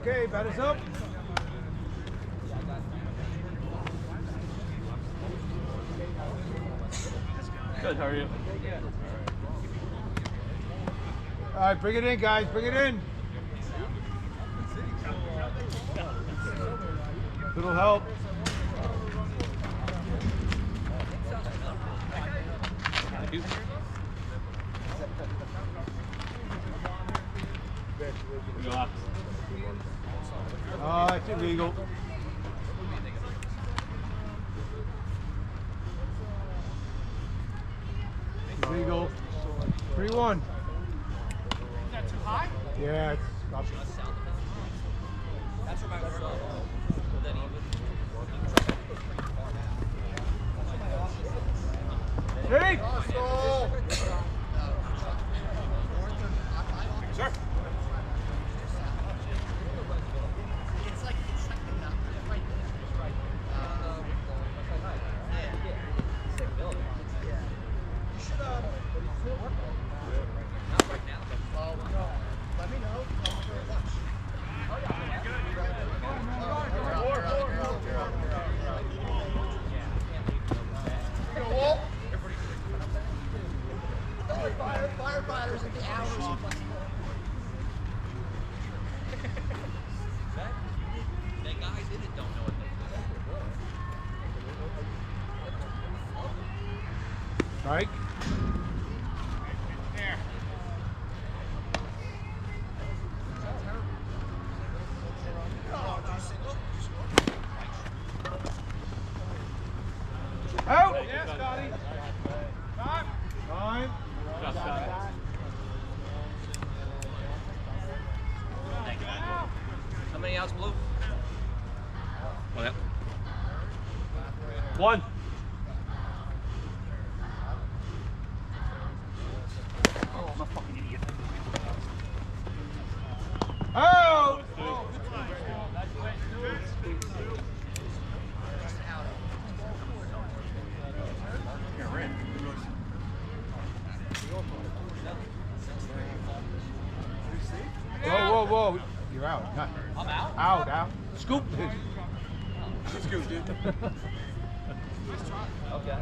Okay, batter's up. Good, how are you? All right, bring it in, guys. Bring it in. Little help. It's illegal. Illegal. 3-1. Is that too high? Yeah, it's up. That's where my word Hey! Sir. Firefighters at the hours. The guys in it don't know what they do. Strike. There. Out! Yeah, Scotty. Time. How many outs, Blue? Oh, yeah. 1. Oh, I'm a fucking idiot. Out! Whoa, whoa, whoa. You're out. Not, I'm out? out. Scoop. Scoop, dude. Okay.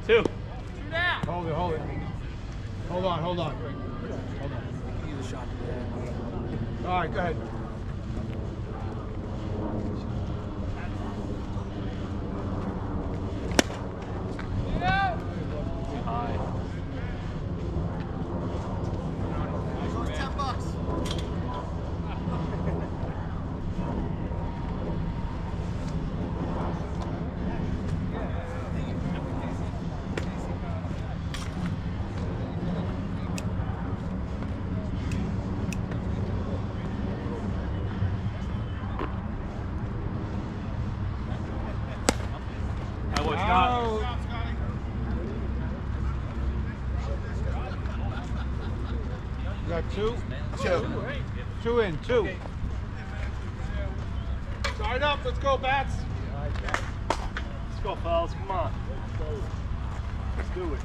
2. Hold it. Hold on. All right, go ahead. High. Out. You got 2? 2 in, 2. Start up, let's go, Bats. Let's go, fellas. Come on. Let's do it.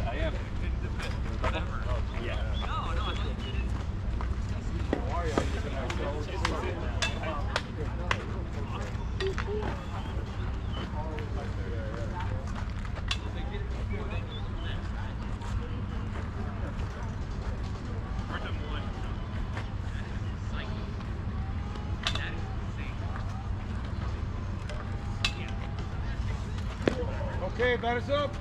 I am. Yeah. Okay, batter's up.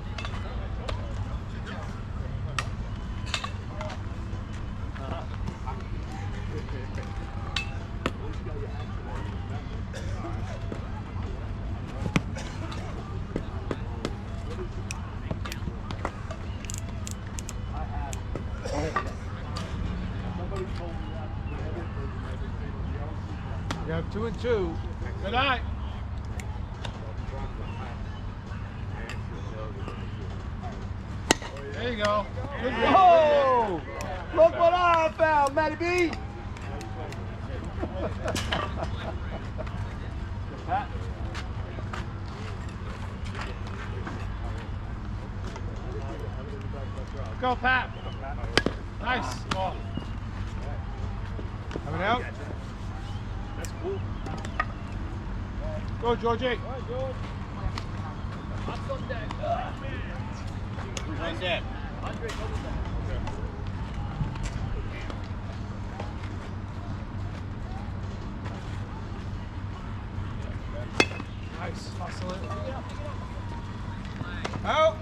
You have 2 and 2. Good night. There you go. Good Oh! Look what I found, Matty B! Pat. Go, Pat. Nice. Ball. Coming out. That's cool. Go, Georgie. Who's on deck? Nice. Hustle it. Out.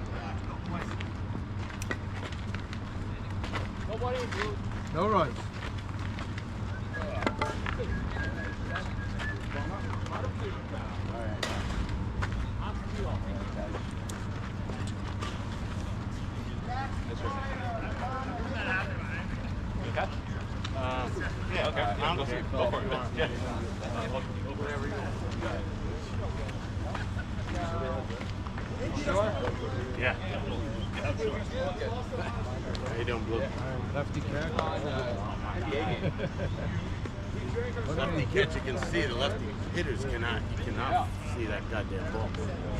No runs. Yeah, okay. I'm going to go for it. Yeah. Sure. Yeah. How you doing, Blue? Lefty catch. Lefty catcher can see, the lefty hitters cannot. You cannot see that goddamn ball.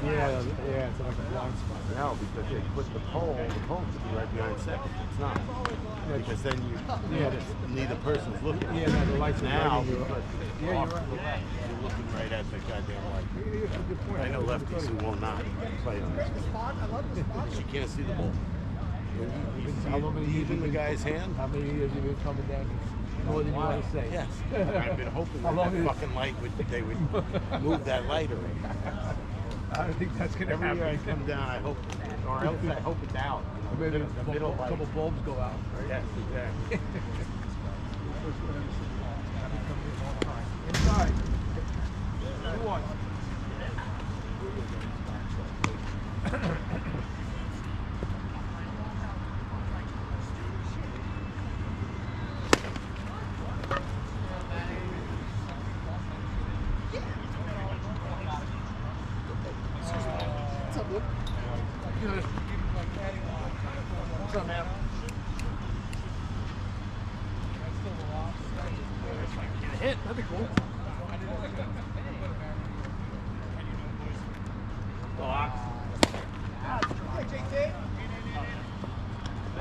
Yeah, it's like a blind spot. No, because they put the pole should be right behind second. It's not. Because then neither person's looking. Yeah, no, the lights are now, right in your- because Yeah, you're off right. to the left, you're looking right at the goddamn light. Good point. I know lefties who will not play on this. Because you can't see the ball. How many years Even you the been- guy's hand. How many years have you been coming down? More than you want to say. Yes. I've been hoping How that long that is- fucking light they would move that light already. I don't think that's going to Every year I happen. come down, I hope, or else I hope it's out. Maybe The middle a light. couple bulbs go out. Right? Yes, exactly. Inside. 2-1. What's up, Luke? Good. What's up, man? Get a hit. That'd be cool.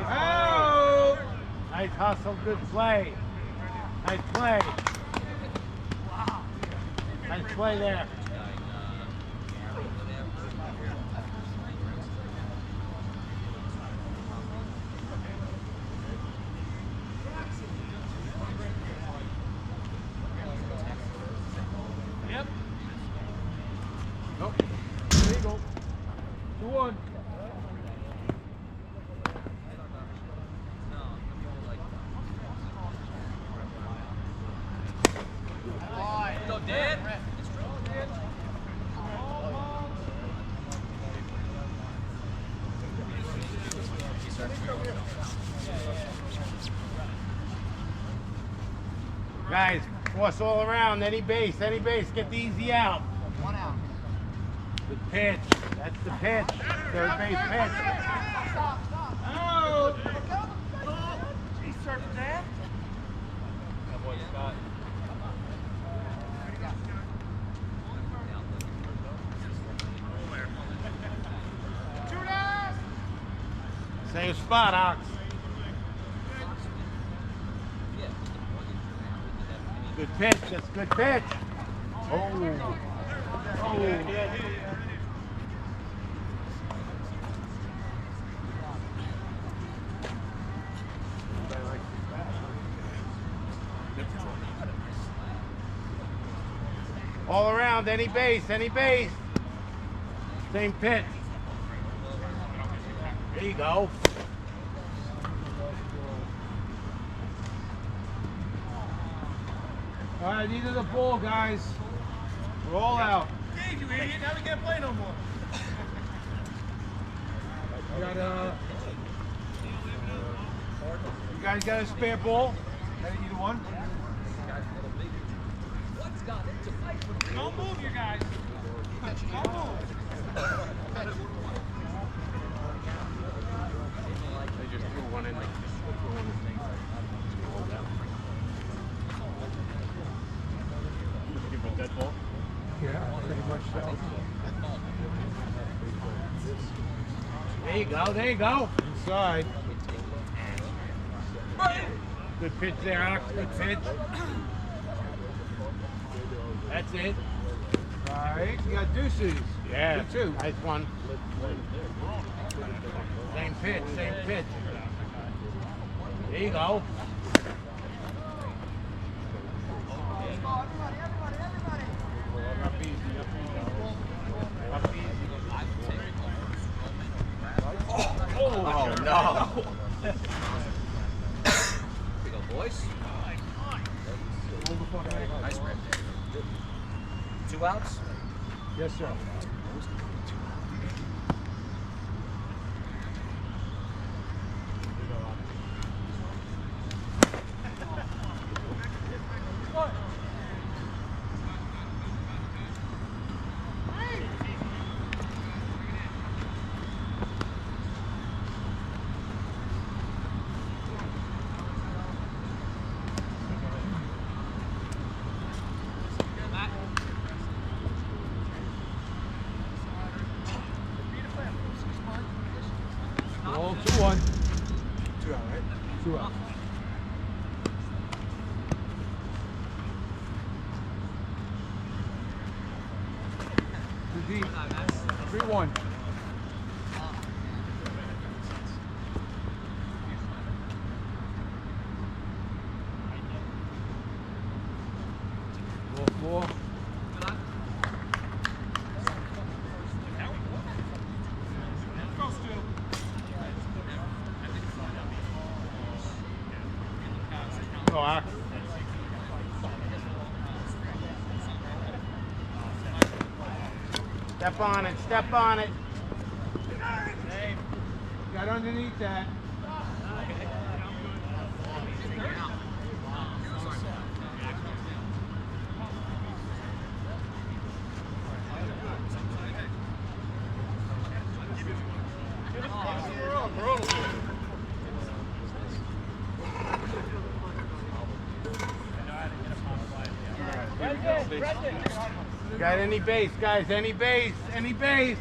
Out. Nice hustle, good play. Nice play. Nice play there. Yep. Nope. There you go. 2-1. Guys, force all around, any base, get the easy out. 1 out. Good pitch, that's the pitch. Third base pitch. Out. He's surfing that. Same spot, Ox. Good pitch, that's good pitch. Oh. All around, any base. Same pitch. There you go. All right, these are the ball, guys. We're all out. Dave, you idiot. Now we can't play no more. You guys got a spare ball? Either one? Don't move, you guys. Don't move. yourself. There you go, there you go. Inside. Good pitch there, Ox. Good pitch. That's it. All right, you got deuces. Yeah. 2-2. Nice one. Same pitch, same pitch. There you go. Up easy, up easy. Up easy. Oh, no. Big old boys. Nice rip. 2 outs. Yes, sir. Ball 2-1. 2 out, right? 2 out. Deep. 3-1. Ball 4. Go, Ox. Step on it, step on it. Got underneath that. Got any base, guys? Any base? Any base?